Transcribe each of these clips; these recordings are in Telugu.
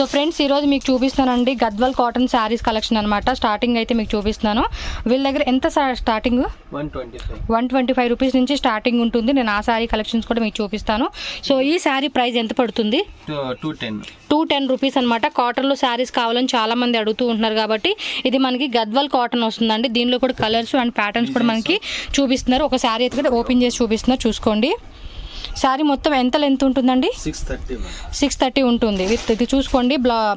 సో ఫ్రెండ్స్ ఈరోజు మీకు చూపిస్తానండి గద్వాల్ కాటన్ శారీస్ కలెక్షన్ అనమాట. స్టార్టింగ్ అయితే మీకు చూపిస్తున్నాను. వీళ్ళ దగ్గర ఎంత స్టార్టింగ్ 125 రూపీస్ నుంచి స్టార్టింగ్ ఉంటుంది. నేను ఆ శారీ కలెక్షన్స్ కూడా మీకు చూపిస్తాను. సో ఈ శారీ ప్రైస్ ఎంత పడుతుంది? 210 రూపీస్ అనమాట. కాటన్లో శారీస్ కావాలని చాలా మంది అడుగుతూ ఉంటున్నారు కాబట్టి ఇది మనకి గద్వాల్ కాటన్ వస్తుందండి. దీనిలో కూడా కలర్స్ అండ్ ప్యాటర్న్స్ కూడా మనకి చూపిస్తున్నారు. ఒక శారీ అయితే కూడా ఓపెన్ చేసి చూపిస్తున్నారు, చూసుకోండి. శారీ మొత్తం ఎంత లెంత్ ఉంటుందండి? 630 ఉంటుంది. విత్ ఇది చూసుకోండి,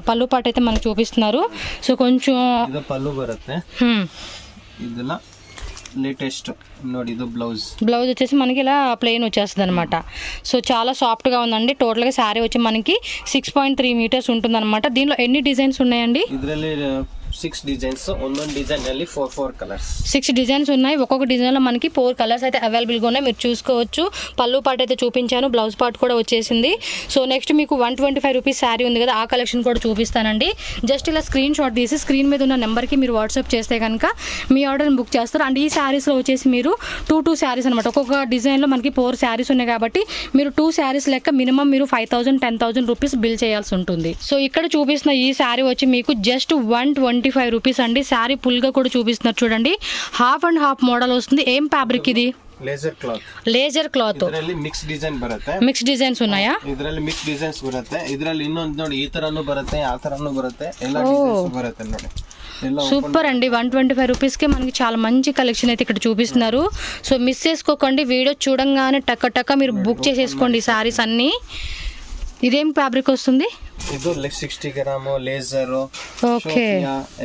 పళ్ళు పాటు అయితే మనకు చూపిస్తున్నారు. సో కొంచెం పళ్ళు బರುತ್ತೆ. లేటెస్ట్ ನೋಡಿ ಇದು బ్లౌజ్ వచ్చేసి మనకి ఇలా ప్లెయిన్ వచ్చేస్తుంది అనమాట. సో చాలా సాఫ్ట్గా ఉందండి. టోటల్గా శారీ వచ్చి మనకి 6.3 మీటర్స్ ఉంటుంది అనమాట. దీనిలో ఎన్ని డిజైన్స్ ఉన్నాయండి? ಇದರಲ್ಲಿ 6 డిజైన్స్, ಒಂದೊಂದು డిజైన్ ಅಲ್ಲಿ 4 కలర్స్. 6 డిజైన్స్ ఉన్నాయి. ఒక్కొక్క డిజైన్లో మనకి 4 కలర్స్ అయితే అవైలబుల్గా ఉన్నాయి, మీరు చూసుకోవచ్చు. పళ్ళు పాటు అయితే చూపించాను, బ్లౌజ్ పార్ట్ కూడా వచ్చేసింది. సో నెక్స్ట్ మీకు 125 రూపీస్ శారీ ఉంది కదా, ఆ కలెక్షన్ కూడా చూపిస్తానండి. జస్ట్ ఇలా స్క్రీన్ షాట్ తీసి స్క్రీన్ మీద ఉన్న నెంబర్కి మీరు వాట్సాప్ చేస్తే కనుక మీ ఆర్డర్ని బుక్ చేస్తారు. అండ్ ఈ శారీస్లో వచ్చేసి మీరు 2 శారీస్ అనమాట. ఒక్కొక్క డిజైన్లో మనకి 4 శారీస్ ఉన్నాయి కాబట్టి మీరు 2 శారీస్ లెక్క మినిమం మీరు 5,000-10,000 రూపీస్ బిల్ చేయాల్సి ఉంటుంది. సో ఇక్కడ చూపిస్తున్న ఈ శారీ వచ్చి మీకు జస్ట్ 125 రూపీస్ అండి. శారీ ఫుల్గా కూడా చూపిస్తున్నారు చూడండి. హాఫ్ అండ్ హాఫ్ మోడల్ వస్తుంది. ఏం ఫ్యాబ్రిక్ ఇది? Laser cloth. ಇದರಲ್ಲಿ ಮಿಕ್ಸ್ ಡಿಸೈನ್ ಬರುತ್ತೆ. ಮಿಕ್ಸ್ ಡಿಸೈನ್ಸ್ ఉన్నాయా? ಇದರಲ್ಲಿ ಮಿಕ್ಸ್ ಡಿಸೈನ್ಸ್ ಬರುತ್ತೆ. ಇದರಲ್ಲಿ ಇನ್ನೊಂದು ನೋಡಿ ಈ ತರನು ಬರುತ್ತೆ, ಆ ತರನು ಬರುತ್ತೆ, ಎಲ್ಲ ಡಿಸೈನ್ಸ್ ಬರುತ್ತೆ ನೋಡಿ. సూపర్ అండి. 125 రూపీస్కి మనకి చాలా మంచి కలెక్షన్ అయితే ఇక్కడ చూపిస్తున్నారు. సో మిస్ చేసుకోకండి, వీడియో చూడంగానే టక్క మీరు బుక్ చేసేసుకోండి ఈ శారీస్ అన్నీ. ఇదేం ఫ్యాబ్రిక్ వస్తుంది? ಇದು 60 ಗ್ರಾಮ್ ಲೇಸರ್. ఓకే,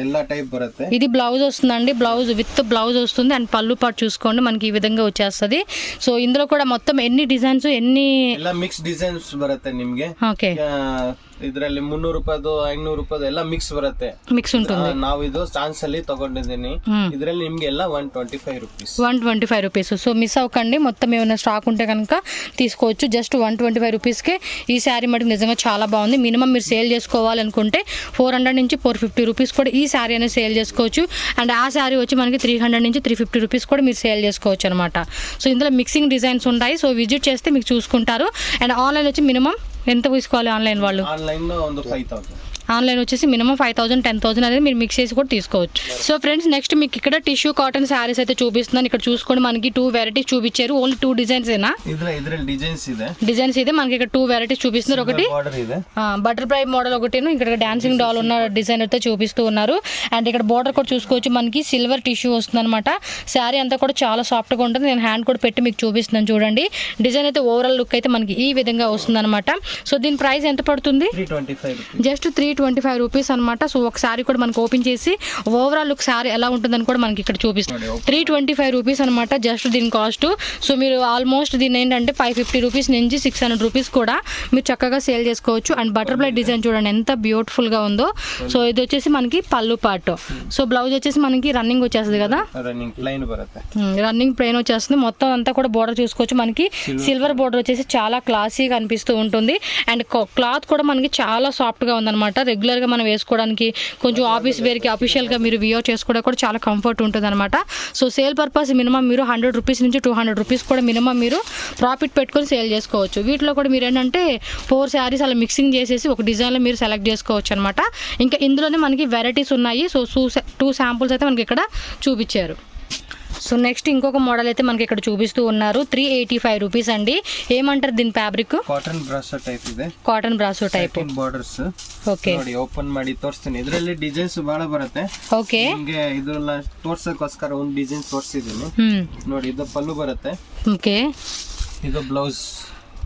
ಎಲ್ಲ ಟೈಪ್ ಬರುತ್ತೆ. ఇది బ్లౌజ్ వస్తుందండి. బ్లౌజ్ విత్ బ్లౌజ్ వస్తుంది అండ్ పళ్ళు పాటు చూసుకోండి మనకి ఈ విధంగా వచ్చేస్తుంది. సో ఇందులో కూడా మొత్తం ఎన్ని డిజైన్స్ ಎಲ್ಲ ಮಿಕ್ಸ್ ಡಿಸೈನ್ಸ್ ಬರುತ್ತೆ ನಿಮಗೆ. ఓకే, ಇದರಲ್ಲಿ 300 ರೂಪಾಯಿದು 500 ರೂಪಾಯಿದು ಎಲ್ಲ ಮಿಕ್ಸ್ ಬರುತ್ತೆ, మిక్స్ ఉంటుంది. ನಾವು ಇದು ಚಾನ್ಸ್ ಅಲ್ಲಿ ತಗೊಂಡಿದ್ದೀನಿ. ಇದರಲ್ಲಿ ನಿಮ್ಗೆ ಎಲ್ಲ 125 ರೂಪೀಸ್. 125 రూపీస్. సో మిస్ అవ్వకండి, మొత్తం ఏమైనా స్టాక్ ఉంటే కనుక తీసుకోవచ్చు. జస్ట్ 125 రూపీస్కే ఈ శారీ మటుకు నిజంగా చాలా బాగుంది. మినిమం మీరు సేల్ చేసుకోవాలనుకుంటే 400 నుంచి 450 రూపీస్ కూడా ఈ శారీ అనేది సేల్ చేసుకోవచ్చు. అండ్ ఆ శారీ వచ్చి మనకి 300 నుంచి 350 రూపీస్ కూడా మీరు సేల్ చేసుకోవచ్చు అనమాట. సో ఇందులో మిక్సింగ్ డిజైన్స్ ఉంటాయి. సో విజిట్ చేస్తే మీకు చూసుకుంటారు. అండ్ ఆన్లైన్ వచ్చి మినిమం ఎంత తీసుకోవాలి? ఆన్లైన్ వాళ్ళు ఆన్లైన్ వచ్చేసి మినిమం 5,000, 10,000 అనేది మీరు మిక్స్ చేసి కూడా తీసుకోవచ్చు. సో ఫ్రెండ్స్ నెక్స్ట్ మీకు ఇక్కడ టిష్యూ కాటన్ శారీస్ అయితే చూపిస్తున్నాను. ఇక్కడ చూసుకోండి, మనకి 2 వెరైటీస్ చూపించారు. ఓన్లీ 2 డిజైన్స్ ఏనా? డిజైన్స్ ఇదే మనకి ఇక్కడ 2 వెరైటీస్ చూపిస్తున్నారు. ఒకటి బటర్ఫ్లై మోడల్, ఒకటి ఇక్కడ డాన్సింగ్ డాల్ ఉన్న డిజైన్ అయితే చూపిస్తూ ఉన్నారు. అండ్ ఇక్కడ బోర్డర్ కూడా చూసుకోవచ్చు, మనకి సిల్వర్ టిష్యూ వస్తుంది అనమాట. శారీ అంతా కూడా చాలా సాఫ్ట్గా ఉంటుంది. నేను హ్యాండ్ కూడా పెట్టి మీకు చూపిస్తున్నాను చూడండి. డిజైన్ అయితే ఓవరాల్ లుక్ అయితే మనకి ఈ విధంగా వస్తుంది అనమాట. సో దీని ప్రైస్ ఎంత పడుతుంది? జస్ట్ 325 రూపీస్ అనమాట. సో ఒక శారీ కూడా మనకు ఓపెన్ చేసి ఓవరాల్ లుక్ శారీ ఎలా ఉంటుందని కూడా మనకి ఇక్కడ చూపిస్తుంది. 325 రూపీస్ అనమాట జస్ట్ దీని కాస్ట్. సో మీరు ఆల్మోస్ట్ దీని ఏంటంటే 550 రూపీస్ నుంచి 600 రూపీస్ కూడా మీరు చక్కగా సేల్ చేసుకోవచ్చు. అండ్ బటర్ఫ్లై డిజైన్ చూడండి ఎంత బ్యూటిఫుల్గా ఉందో. సో ఇది వచ్చేసి మనకి పళ్ళు పార్ట్. సో బ్లౌజ్ వచ్చేసి మనకి రన్నింగ్ వచ్చేస్తుంది కదా, రన్నింగ్ ప్లెయిన్ వచ్చేస్తుంది. మొత్తం అంతా కూడా బోర్డర్ చూసుకోవచ్చు, మనకి సిల్వర్ బోర్డర్ వచ్చేసి చాలా క్లాసీగా అనిపిస్తూ ఉంటుంది. అండ్ క్లాత్ కూడా మనకి చాలా సాఫ్ట్గా ఉందన్నమాట. రెగ్యులర్గా మనం వేసుకోవడానికి, కొంచెం ఆఫీస్ వేర్కి అఫీషియల్గా మీరు వియర్ చేసుకోవడానికి కూడా చాలా కంఫర్ట్ ఉంటుంది అనమాట. సో సేల్ పర్పస్ మినిమం మీరు 100 రూపీస్ నుంచి 200 రూపీస్ కూడా మినిమం మీరు ప్రాఫిట్ పెట్టుకొని సేల్ చేసుకోవచ్చు. వీటిలో కూడా మీరు ఏంటంటే 4 శారీస్ అలా మిక్సింగ్ చేసేసి ఒక డిజైన్లో మీరు సెలెక్ట్ చేసుకోవచ్చు అనమాట. ఇంకా ఇందులోనే మనకి వెరైటీస్ ఉన్నాయి. సో 2 శాంపుల్స్ అయితే మనకి ఇక్కడ చూపించారు. సో నెక్స్ట్ ఇంకొక మోడల్ అయితే మనకి ఇక్కడ చూపిస్తూ ఉన్నారు. 385 రూపీస్ అండి. ఏమంటారు దీని ఫ్యాబ్రిక్? ಕಾಟನ್ ಬ್ರಾಸೋ ಟೈಪ್ ಇದೆ. Cotton brasso type borders. Okay, ನೋಡಿ ಓಪನ್ ಮಾಡಿ ತೋರಿಸ್ತೀನಿ. ಇದರಲ್ಲಿ ಡಿಸೈನ್ಸ್ ಬಹಳ ಬರುತ್ತೆ. ಓಕೆ, ನಿಮಗೆ ಇದನ್ನ ತೋರ್ಸಕ್ಕೋಸ್ಕರ ಒಂದು ಡಿಸೈನ್ ತೋರಿಸಿದ್ದೀನಿ ನೋಡಿ. ಇದು ಪಲ್ಲು ಬರುತ್ತೆ. ఓకే, ಇದು ಬ್ಲೌಸ್.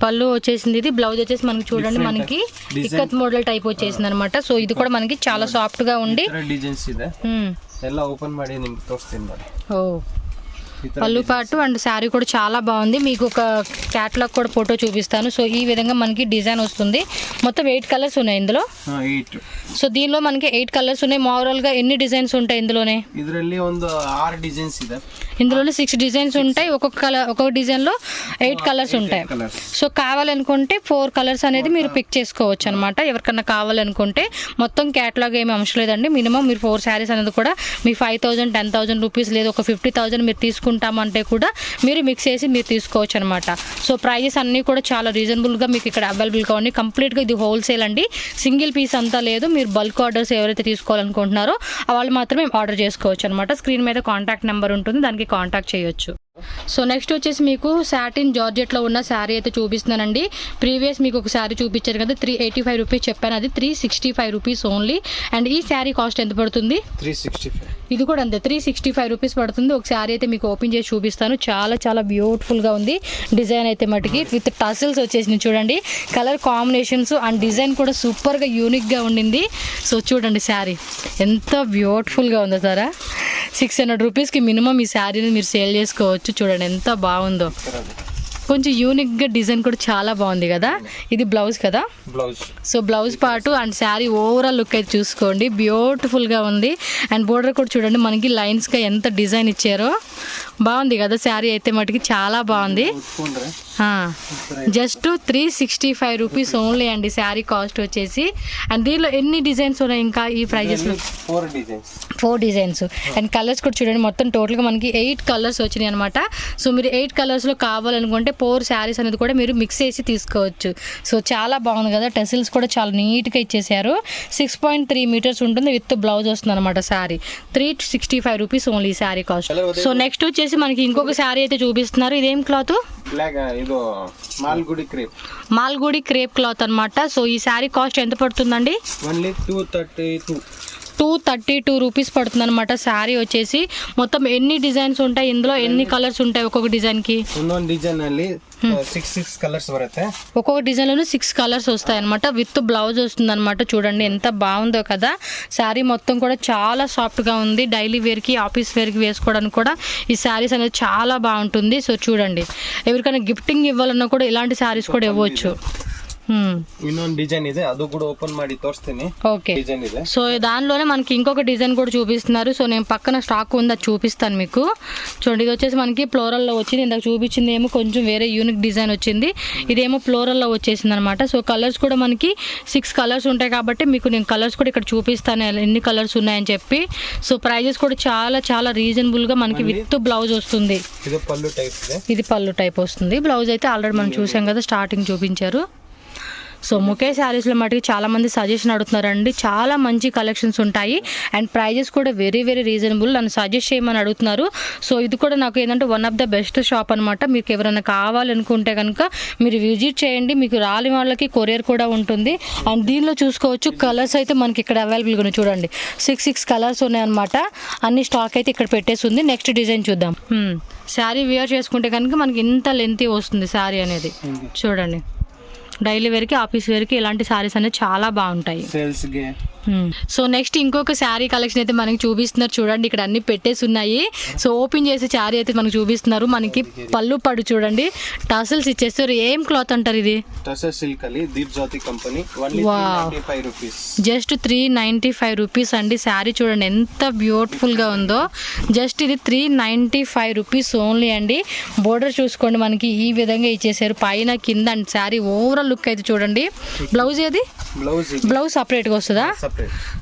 పళ్ళు వచ్చేసింది. ఇది బ్లౌజ్ వచ్చేసి మనకి చూడండి మనకి ఇక్కత్ మోడల్ టైప్ వచ్చేసింది అనమాట. సో ఇది కూడా మనకి చాలా సాఫ్ట్ గా ఉండి డిజైన్స్ ಇದೆ. ಎಲ್ಲ ఓపెన్ ಮಾಡಿ ನಿಮಗೆ ತೋರಿಸ್ತೀನಿ ನೋಡಿ. ఓ, పళ్ళు పాటు అండ్ శారీ కూడా చాలా బాగుంది. మీకు ఒక క్యాటలాగ్ కూడా ఫోటో చూపిస్తాను. సో ఈ విధంగా మనకి డిజైన్ వస్తుంది. మొత్తం 8 కలర్స్ ఉన్నాయి ఇందులో. 8. సో దీనిలో మనకి 8 కలర్స్ ఉన్నాయి. ఓవరాల్ గా ఎన్ని డిజైన్స్ ఉంటాయి ఇందులోనే? ಇದರಲ್ಲಿ ಒಂದು 6 ಡಿಸೈನ್ಸ್ ಇದೆ. ఇందులోనే 6 డిజైన్స్ ఉంటాయి. ఒక్కొక్క డిజైన్ లో 8 కలర్స్ ఉంటాయి. కలర్స్. సో కావాలనుకుంటే 4 కలర్స్ అనేది మీరు పిక్ చేసుకోవచ్చు అనమాట. ఎవరికన్నా కావాలనుకుంటే మొత్తం క్యాటలాగ్ ఏమి అవసరం లేదండి. మినిమం మీరు 4 శారీస్ అనేది కూడా మీ 5,000 10,000 రూపీస్ లేదు ఒక 50,000 మీరు తీసుకుంటామంటే కూడా మీరు మిక్స్ చేసి మీరు తీసుకోవచ్చు అనమాట. సో ప్రైజెస్ అన్నీ కూడా చాలా రీజనబుల్గా మీకు ఇక్కడ అవైలబుల్గా ఉన్నాయి. కంప్లీట్గా ఇది హోల్సేల్ అండి, సింగిల్ పీస్ అంతా లేదు. మీరు బల్క్ ఆర్డర్స్ ఎవరైతే తీసుకోవాలనుకుంటున్నారో వాళ్ళు మాత్రమే ఆర్డర్ చేసుకోవచ్చు అనమాట. స్క్రీన్ మీద కాంటాక్ట్ నెంబర్ ఉంటుంది, దానికి కాంటాక్ట్ చేయొచ్చు. సో నెక్స్ట్ వచ్చేసి మీకు సాటిన్ జార్జెట్లో ఉన్న శారీ అయితే చూపిస్తున్నానండి. ప్రీవియస్ మీకు ఒక శారీ చూపించారు కదా 385 రూపీస్ చెప్పాను, అది 365 రూపీస్ ఓన్లీ. అండ్ ఈ శారీ కాస్ట్ ఎంత పడుతుంది? 365. ఇది కూడా అంతే 365 రూపీస్ పడుతుంది. ఒక శారీ అయితే మీకు ఓపెన్ చేసి చూపిస్తాను. చాలా చాలా బ్యూటిఫుల్గా ఉంది డిజైన్ అయితే మటుకి, విత్ టసిల్స్ వచ్చేసి చూడండి. కలర్ కాంబినేషన్స్ అండ్ డిజైన్ కూడా సూపర్గా యూనిక్గా ఉండింది. సో చూడండి శారీ ఎంత బ్యూటిఫుల్గా ఉందో సారా. 600 రూపీస్కి మినిమం ఈ శారీని మీరు సేల్ చేసుకోవచ్చు. చూడండి ఎంత బాగుందో, కొంచెం యూనిక్గా డిజైన్ కూడా చాలా బాగుంది కదా. ఇది బ్లౌజ్ కదా, blouse. So blouse part and sari overall look అయితే చూసుకోండి, బ్యూటిఫుల్గా ఉంది. అండ్ బోర్డర్ కూడా చూడండి మనకి లైన్స్గా ఎంత డిజైన్ ఇచ్చారో, బాగుంది కదా శారీ అయితే మటుకి చాలా బాగుంది. జస్ట్ 365 రూపీస్ ఓన్లీ అండి శారీ కాస్ట్ వచ్చేసి. అండ్ దీనిలో ఎన్ని డిజైన్స్ ఉన్నాయి ఇంకా ఈ ప్రైజెస్లో? 4 డిజైన్స్. అండ్ కలర్స్ కూడా చూడండి, మొత్తం టోటల్గా మనకి 8 కలర్స్ వచ్చినాయి అనమాట. సో మీరు 8 కలర్స్లో కావాలనుకుంటే 4 శారీస్ అనేది కూడా మీరు మిక్స్ చేసి తీసుకోవచ్చు. సో చాలా బాగుంది కదా, టెసిల్స్ కూడా చాలా నీట్గా ఇచ్చేసారు. 6.3 మీటర్స్ ఉంటుంది, విత్ బ్లౌజ్ వస్తుంది అనమాట శారీ. 365 రూపీస్ ఓన్లీ ఈ శారీ కాస్ట్. సో నెక్స్ట్ వచ్చేసి మనకి ఇంకొక శారీ అయితే చూపిస్తున్నారు. ఇదేం క్లాత్? మాల్గుడి క్రేప్ క్లాత్ అనమాట. సో ఈ శారీ కాస్ట్ ఎంత పడుతుందండి? 232 రూపీస్ పడుతుంది అనమాట శారీ వచ్చేసి. మొత్తం ఎన్ని డిజైన్స్ ఉంటాయి ఇందులో, ఎన్ని కలర్స్ ఉంటాయి ఒక్కొక్క డిజైన్కి? ఒక్కొక్క డిజైన్లోనూ 6 కలర్స్ వస్తాయి అనమాట, విత్ బ్లౌజ్ వస్తుంది అనమాట. చూడండి ఎంత బాగుందో కదా శారీ, మొత్తం కూడా చాలా సాఫ్ట్గా ఉంది. డైలీ వేర్కి ఆఫీస్ వేర్కి వేసుకోవడానికి కూడా ఈ శారీస్ అనేది చాలా బాగుంటుంది. సో చూడండి, ఎవరికైనా గిఫ్టింగ్ ఇవ్వాలన్నా కూడా ఇలాంటి శారీస్ కూడా ఇవ్వచ్చు. ಇನ್ನೊಂದು ಡಿಸೈನ್ ಇದೆ, ಅದು ಕೂಡ ಓಪನ್ ಮಾಡಿ ತೋರಿಸ್ತೀನಿ. ఓకే, ಡಿಸೈನ್ ಇದೆ. సో దానిలోనే మనకి ఇంకొక డిజైన్ కూడా చూపిస్తున్నారు. సో నేను పక్కన స్టాక్ ఉంది, అది చూపిస్తాను మీకు. చూడండి, ఇది వచ్చేసి మనకి ఫ్లోరల్లో వచ్చింది. ఇందాక చూపించింది ఏమో కొంచెం వేరే యూనిక్ డిజైన్ వచ్చింది, ఇదేమో ఫ్లోరల్లో వచ్చేసింది అనమాట. సో కలర్స్ కూడా మనకి 6 కలర్స్ ఉంటాయి కాబట్టి మీకు నేను కలర్స్ కూడా ఇక్కడ చూపిస్తాను ఎన్ని కలర్స్ ఉన్నాయని చెప్పి. సో ప్రైజెస్ కూడా చాలా చాలా రీజనబుల్గా మనకి విత్ బ్లౌజ్ వస్తుంది. ఇది పళ్ళు టైప్ వస్తుంది. బ్లౌజ్ అయితే ఆల్రెడీ మనం చూసాం కదా, స్టార్టింగ్ చూపించారు. సో ముఖేష్ శారీస్లో మటుకు చాలామంది సజెషన్ అడుగుతున్నారండి, చాలా మంచి కలెక్షన్స్ ఉంటాయి అండ్ ప్రైజెస్ కూడా వెరీ వెరీ రీజనబుల్. నన్ను సజెస్ట్ చేయమని అడుగుతున్నారు. సో ఇది కూడా నాకు ఏంటంటే one of the best shop అనమాట. మీకు ఎవరైనా కావాలనుకుంటే కనుక మీరు విజిట్ చేయండి, మీకు రాని వాళ్ళకి కొరియర్ కూడా ఉంటుంది. అండ్ దీనిలో చూసుకోవచ్చు కలర్స్ అయితే మనకి ఇక్కడ అవైలబుల్గా ఉన్నాయి. చూడండి 6 కలర్స్ ఉన్నాయన్నమాట. అన్ని స్టాక్ అయితే ఇక్కడ పెట్టేసి ఉంది. నెక్స్ట్ డిజైన్ చూద్దాం. శారీ వేర్ చేసుకుంటే కనుక మనకి ఇంత లెంతీ వస్తుంది శారీ అనేది. చూడండి, డైలీ వేర్కి ఆఫీస్ వేర్కి ఇలాంటి శారీస్ అనేది చాలా బాగుంటాయి. సో నెక్స్ట్ ఇంకొక శారీ కలెక్షన్ అయితే మనకి చూపిస్తున్నారు. చూడండి, ఇక్కడ అన్ని పెట్టేసి ఉన్నాయి. సో ఓపెన్ చేసి శారీ అయితే మనకి చూపిస్తున్నారు. మనకి పళ్ళు పడు చూడండి, టసల్స్ ఇచ్చేస్తారు. ఏం క్లాత్ అంటారు ఇది? జస్ట్ 395 రూపీస్ అండి శారీ. చూడండి ఎంత బ్యూటిఫుల్ గా ఉందో. జస్ట్ ఇది 395 రూపీస్ ఓన్లీ అండి. బోర్డర్ చూసుకోండి, మనకి ఈ విధంగా ఇచ్చేసారు పైన కింద. అండ్ శారీ ఓవరాల్ లుక్ అయితే చూడండి. బ్లౌజ్ ఏది? బ్లౌజ్ సపరేట్ గా వస్తుందా?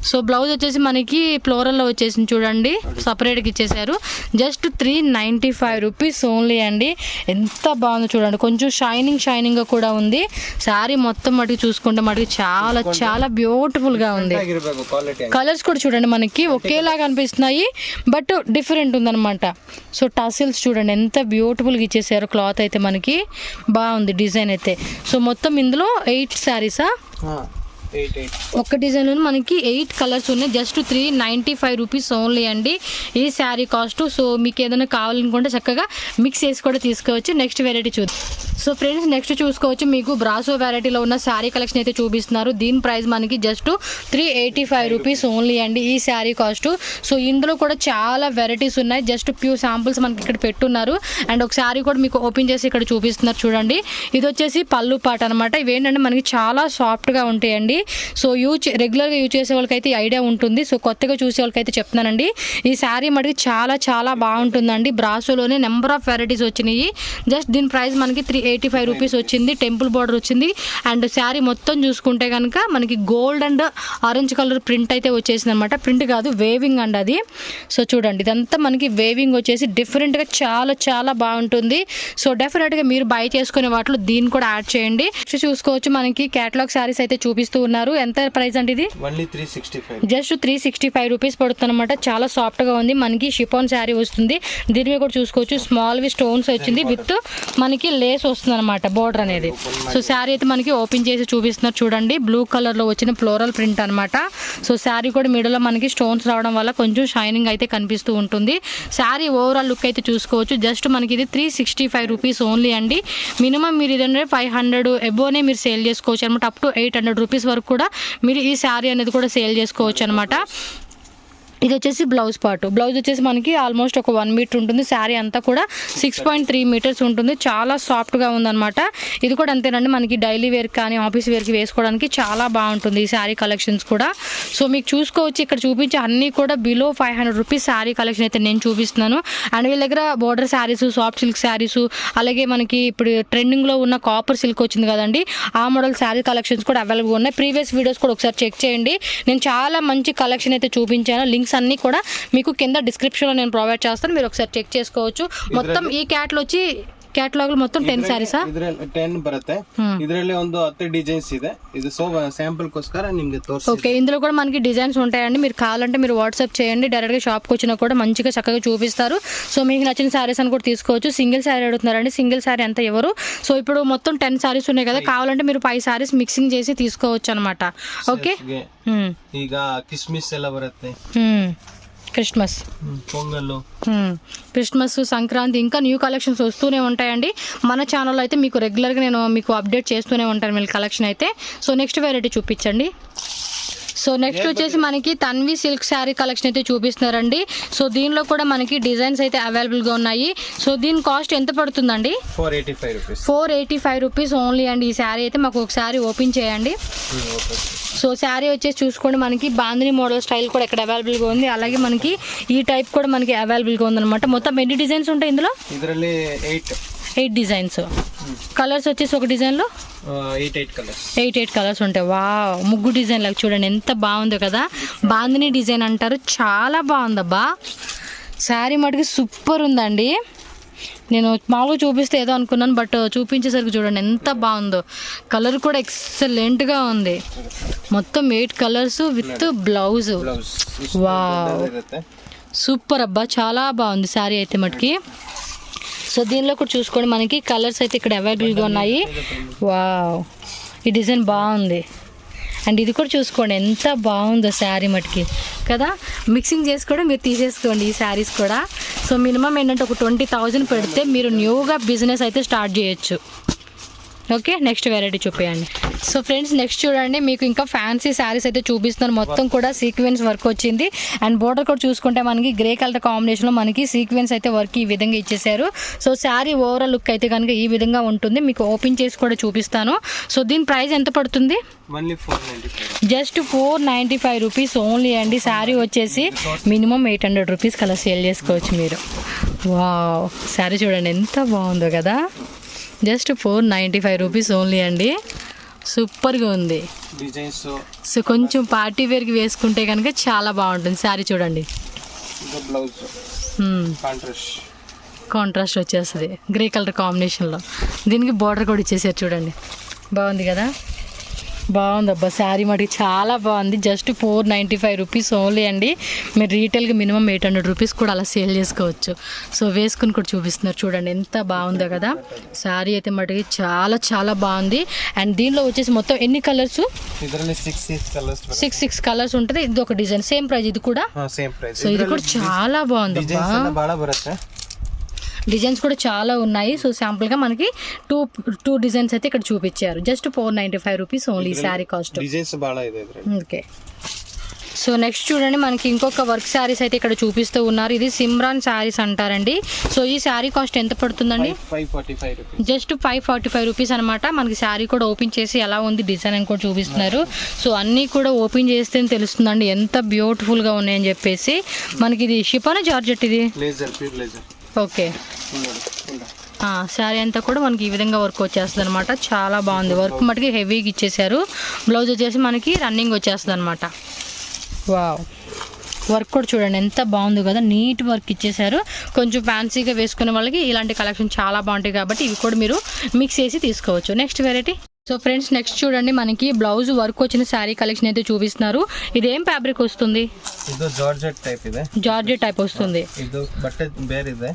సో బ్లౌజ్ వచ్చేసి మనకి ఫ్లోరల్లో వచ్చేసింది చూడండి, సపరేట్గా ఇచ్చేసారు. జస్ట్ 395 రూపీస్ ఓన్లీ అండి. ఎంత బాగుందో చూడండి, కొంచెం షైనింగ్ గా కూడా ఉంది. శారీ మొత్తం మటుకు చూసుకుంటే మటుకు చాలా చాలా బ్యూటిఫుల్ గా ఉంది. కలర్స్ కూడా చూడండి మనకి ఒకేలాగా అనిపిస్తున్నాయి, బట్ డిఫరెంట్ ఉందన్నమాట. సో టసిల్స్ చూడండి ఎంత బ్యూటిఫుల్గా ఇచ్చేసారు. క్లాత్ అయితే మనకి బాగుంది, డిజైన్ అయితే. సో మొత్తం ఇందులో 8 శారీసా? ఒక్క డిజైన్లో మనకి 8 కలర్స్ ఉన్నాయి. జస్ట్ 395 రూపీస్ ఓన్లీ అండి ఈ శారీ కాస్ట్. సో మీకు ఏదైనా కావాలనుకుంటే చక్కగా మిక్స్ చేసి కూడా తీసుకోవచ్చు. నెక్స్ట్ వెరైటీ చూద్దాం. సో ఫ్రెండ్స్, నెక్స్ట్ చూసుకోవచ్చు మీకు బ్రాసో వెరైటీలో ఉన్న శారీ కలెక్షన్ అయితే చూపిస్తున్నారు. దీని ప్రైస్ మనకి జస్ట్ 385 రూపీస్ ఓన్లీ అండి ఈ శారీ కాస్ట్. సో ఇందులో కూడా చాలా వెరైటీస్ ఉన్నాయి. జస్ట్ ఫ్యూ శాంపుల్స్ మనకి ఇక్కడ పెట్టున్నారు. అండ్ ఒక శారీ కూడా మీకు ఓపెన్ చేసి ఇక్కడ చూపిస్తున్నారు చూడండి. ఇది వచ్చేసి పళ్ళు పాట అనమాట. ఇవేంటంటే మనకి చాలా సాఫ్ట్గా ఉంటాయండి. సో రెగ్యులర్గా యూజ్ చేసే వాళ్ళకైతే ఈ ఐడియా ఉంటుంది. సో కొత్తగా చూసే వాళ్ళకైతే చెప్తున్నానండి, ఈ శారీ మటుకు చాలా చాలా బాగుంటుందండి. బ్రాసోలోనే నెంబర్ ఆఫ్ వెరైటీస్ వచ్చినాయి. జస్ట్ దీని ప్రైస్ మనకి 385 రూపీస్ వచ్చింది. టెంపుల్ బార్డర్ వచ్చింది. అండ్ శారీ మొత్తం చూసుకుంటే కనుక మనకి gold and orange colour print అయితే వచ్చేసింది అనమాట. ప్రింట్ కాదు, వేవింగ్ అండి అది. సో చూడండి, ఇదంతా మనకి వేవింగ్ వచ్చేసి డిఫరెంట్గా చాలా చాలా బాగుంటుంది. సో డెఫినెట్గా మీరు బై చేసుకునే వాటిలో దీన్ని కూడా యాడ్ చేయండి. చూసుకోవచ్చు, మనకి కేటలాగ్ శారీస్ అయితే చూపిస్తూ ఉన్నారు. ఎంత ప్రైస్ అండి ఇది? జస్ట్ 365 రూపీస్ పడుతుంది అనమాట. చాలా సాఫ్ట్గా ఉంది. మనకి షిఫాన్ శారీ వస్తుంది. దీని మీద కూడా చూసుకోవచ్చు, స్మాల్వి స్టోన్స్ వచ్చింది విత్ మనకి లేస్ వస్తుంది అనమాట, బోర్డర్ అనేది. సో శారీ అయితే మనకి ఓపెన్ చేసి చూపిస్తున్నారు చూడండి. బ్లూ కలర్లో వచ్చిన ఫ్లోరల్ ప్రింట్ అనమాట. సో శారీ కూడా మిడిల్లో మనకి స్టోన్స్ రావడం వల్ల కొంచెం షైనింగ్ అయితే కనిపిస్తూ ఉంటుంది. శారీ ఓవరాల్ లుక్ అయితే చూసుకోవచ్చు. జస్ట్ మనకి ఇది 365 రూపీస్ ఓన్లీ అండి. మినిమం మీరు ఇదంటే 500 ఎబోనే మీరు సేల్ చేసుకోవచ్చు అనమాట. అప్ టు 800 రూపీస్ వరకు కూడా మీరు ఈ శారీ అనేది కూడా సేల్ చేసుకోవచ్చు అనమాట. ఇది వచ్చేసి బ్లౌజ్ పార్ట్. బ్లౌజ్ వచ్చేసి మనకి ఆల్మోస్ట్ ఒక 1 మీటర్ ఉంటుంది. శారీ అంతా కూడా 6.3 మీటర్స్ ఉంటుంది. చాలా సాఫ్ట్గా ఉందన్నమాట. ఇది కూడా అంతేనండి, మనకి డైలీ వేర్ కానీ ఆఫీస్ వేర్కి వేసుకోవడానికి చాలా బాగుంటుంది ఈ శారీ కలెక్షన్స్ కూడా. సో మీకు చూసుకోవచ్చు, ఇక్కడ చూపించే అన్నీ కూడా బిలో 500 రూపీస్ శారీ కలెక్షన్ అయితే నేను చూపిస్తున్నాను. అండ్ వీళ్ళ దగ్గర border saris, soft silk saris, అలాగే మనకి ఇప్పుడు ట్రెండింగ్లో ఉన్న కాపర్ సిల్క్ వచ్చింది కదండి, ఆ మోడల్ శారీ కలెక్షన్స్ కూడా అవైలబుల్ ఉన్నాయి. ప్రీవియస్ వీడియోస్ కూడా ఒకసారి చెక్ చేయండి. నేను చాలా మంచి కలెక్షన్ అయితే చూపించాను. లింక్స్ అన్నీ కూడా మీకు కింద డిస్క్రిప్షన్లో నేను ప్రొవైడ్ చేస్తాను, మీరు ఒకసారి చెక్ చేసుకోవచ్చు. మొత్తం ఈ ಕ್ಯಾಟಲಾಗ್ ಮೊತ್ತ 10 ಸ್ಯಾರೀಸ್ ಇದರಲ್ಲಿ 10 ಬರುತ್ತೆ. ಇದರಲ್ಲಿ ಒಂದು 10 ಡಿಸೈನ್ಸ್ ಇದೆ. ಇದು ಸ್ಯಾಂಪಲ್ ಕೋಸ್ಕರ ನಿಮಗೆ ತೋರಿಸ್ತೀನಿ. ఓకే, ఇందులో కూడా మనకి డిజైన్స్ ఉంటాయండి. మీరు కావాలంటే మీరు వాట్సాప్ చేయండి, డైరెక్ట్ గా షాప్ కి వచ్చినా కూడా మంచిగా చక్కగా చూపిస్తారు. సో మీకు నచ్చిన సారీస్ అని కూడా తీసుకోవచ్చు. సింగిల్ సారీ అడుగుతున్నారండి, సింగిల్ సారీ అంత ఎవరు. సో ఇప్పుడు మొత్తం 10 సారీస్ ఉన్నాయి కదా, కావాలంటే మీరు 5 సారీస్ మిక్సింగ్ చేసి తీసుకోవచ్చు అనమాట. ఓకే, ಈಗ ಕಿಸ್ಮಿಸ್ ಎಲ್ಲ ಬರುತ್ತೆ, క్రిస్మస్, పొంగల్, క్రిస్మస్, సంక్రాంతి, ఇంకా న్యూ కలెక్షన్స్ వస్తూనే ఉంటాయండి. మన ఛానల్లో అయితే మీకు రెగ్యులర్గా నేను మీకు అప్డేట్ చేస్తూనే ఉంటాను మీ కలెక్షన్ అయితే. సో నెక్స్ట్ వెరైటీ చూపించండి. సో నెక్స్ట్ వచ్చేసి మనకి తన్వి సిల్క్ శారీ కలెక్షన్ అయితే చూపిస్తున్నారండి. సో దీనిలో కూడా మనకి డిజైన్స్ అయితే అవైలబుల్గా ఉన్నాయి. సో దీని కాస్ట్ ఎంత పడుతుందండి? 485 రూపీస్ ఓన్లీ అండి. ఈ శారీ అయితే మాకు ఒకసారి ఓపెన్ చేయండి. సో శారీ వచ్చేసి చూసుకోండి, మనకి బాందిని మోడల్ స్టైల్ కూడా ఇక్కడ అవైలబుల్గా ఉంది. అలాగే మనకి ఈ టైప్ కూడా మనకి అవైలబుల్గా ఉందన్నమాట. మొత్తం ఎన్ని డిజైన్స్ ఉంటాయి ఇందులో? 8 డిజైన్స్. కలర్స్ వచ్చేసి ఒక డిజైన్లో 8 కలర్స్ ఉంటాయి. వావ్, ముగ్గు డిజైన్ లాగా చూడండి ఎంత బాగుందో కదా. బాందిని డిజైన్ అంటారు, చాలా బాగుందబ్బా. శారీ మటుకు సూపర్ ఉందండి. నేను మామూలుగా చూపిస్తే ఏదో అనుకున్నాను, బట్ చూపించేసరికి చూడండి ఎంత బాగుందో. కలర్ కూడా ఎక్సలెంట్గా ఉంది. మొత్తం 8 colours with blouse. Wow, super అబ్బా, చాలా బాగుంది శారీ అయితే మటుకి. సో దీనిలో కూడా చూసుకోండి, మనకి కలర్స్ అయితే ఇక్కడ అవైలబుల్గా ఉన్నాయి. వావ్, ఈ డిజైన్ బాగుంది. అండ్ ఇది కూడా చూసుకోండి ఎంత బాగుందో శారీ మటుకి కదా. మిక్సింగ్ చేసి కూడా మీరు తీసేసుకోండి ఈ శారీస్ కూడా. సో మినిమం ఏంటంటే ఒక 20,000 పెడితే మీరు న్యూగా బిజినెస్ అయితే స్టార్ట్ చేయొచ్చు. ఓకే, నెక్స్ట్ వెరైటీ చూపించండి. సో ఫ్రెండ్స్, నెక్స్ట్ చూడండి, మీకు ఇంకా ఫ్యాన్సీ శారీస్ అయితే చూపిస్తున్నాను. మొత్తం కూడా సీక్వెన్స్ వర్క్ వచ్చింది. అండ్ బోర్డర్ కూడా చూసుకుంటే మనకి గ్రే కలర్ కాంబినేషన్లో మనకి సీక్వెన్స్ అయితే వర్క్ ఈ విధంగా ఇచ్చేసారు. సో శారీ ఓవరాల్ లుక్ అయితే కనుక ఈ విధంగా ఉంటుంది. మీకు ఓపెన్ చేసి కూడా చూపిస్తాను. సో దీని ప్రైస్ ఎంత పడుతుంది? జస్ట్ 495 రూపీస్ ఓన్లీ అండి. శారీ వచ్చేసి మినిమం 800 రూపీస్ కలా సేల్ చేసుకోవచ్చు మీరు. వావ్, శారీ చూడండి ఎంత బాగుందో కదా. జస్ట్ 495 రూపీస్ ఓన్లీ అండి. సూపర్గా ఉంది. సో కొంచెం పార్టీ వేర్కి వేసుకుంటే కనుక చాలా బాగుంటుంది. శారీ చూడండి, కాంట్రాస్ట్ వచ్చేస్తుంది గ్రే కలర్ కాంబినేషన్లో. దీనికి బార్డర్ కూడా ఇచ్చేసారు చూడండి, బాగుంది కదా. బాగుంది అబ్బా, శారీ మటుకు చాలా బాగుంది. జస్ట్ 495 రూపీస్ ఓన్లీ అండి. మీరు రీటైల్గా మినిమం 800 రూపీస్ కూడా అలా సేల్ చేసుకోవచ్చు. సో వేసుకుని కూడా చూపిస్తున్నారు చూడండి ఎంత బాగుందో కదా. శారీ అయితే మటుకు చాలా చాలా బాగుంది. అండ్ దీనిలో వచ్చేసి మొత్తం ఎన్ని కలర్స్? 6 కలర్స్ ఉంటుంది. ఇది ఒక డిజైన్, సేమ్ ప్రైస్ ఇది కూడా. సో ఇది కూడా చాలా బాగుంది. డిజైన్స్ కూడా చాలా ఉన్నాయి. సో శాంపుల్గా మనకి టూ డిజైన్స్ అయితే ఇక్కడ చూపించారు. Just 495 rupees only sari cost. Okay, so next చూడండి మనకి ఇంకొక వర్క్ శారీస్ అయితే ఇక్కడ చూపిస్తూ ఉన్నారు. ఇది సిమ్రాన్ శారీస్ అంటారండి. సో ఈ శారీ కాస్ట్ ఎంత పడుతుందండి? 545 రూపీస్. జస్ట్ 545 రూపీస్ అనమాట. మనకి శారీ కూడా ఓపెన్ చేసి ఎలా ఉంది డిజైన్ అని కూడా చూపిస్తున్నారు. సో అన్నీ కూడా ఓపెన్ చేస్తే తెలుస్తుందండి ఎంత బ్యూటిఫుల్గా ఉన్నాయని చెప్పేసి. మనకి ఇది షిఫాన్ జార్జెట్, ఇది laser, pure laser. Okay. Sari అంతా కూడా మనకి ఈ విధంగా వర్క్ వచ్చేస్తుంది అనమాట. చాలా బాగుంది. వర్క్ మటుకి హెవీగా ఇచ్చేసారు. బ్లౌజ్ వచ్చేసి మనకి రన్నింగ్ వచ్చేస్తుంది అనమాట. వావ్, వర్క్ కూడా చూడండి ఎంత బాగుంది కదా, నీట్ వర్క్ ఇచ్చేసారు. కొంచెం ఫ్యాన్సీగా వేసుకునే వాళ్ళకి ఇలాంటి కలెక్షన్ చాలా బాగుంటాయి కాబట్టి ఇవి కూడా మీరు మిక్స్ చేసి తీసుకోవచ్చు. Next variety. So friends next చూడండి మనకి బ్లౌజ్ వర్క్ వచ్చిన శారీ కలెక్షన్ అయితే చూపిస్తున్నారు. ఇది ఏం ఫ్యాబ్రిక్ వస్తుంది? ಇದು ಜಾರ್ಜೆಟ್ ಟೈಪ್ ಇದೆ. జార్జెట్ టైప్ వస్తుంది. ಇದು ಬಟ್ಟೆ ಬೇರೆ ಇದೆ.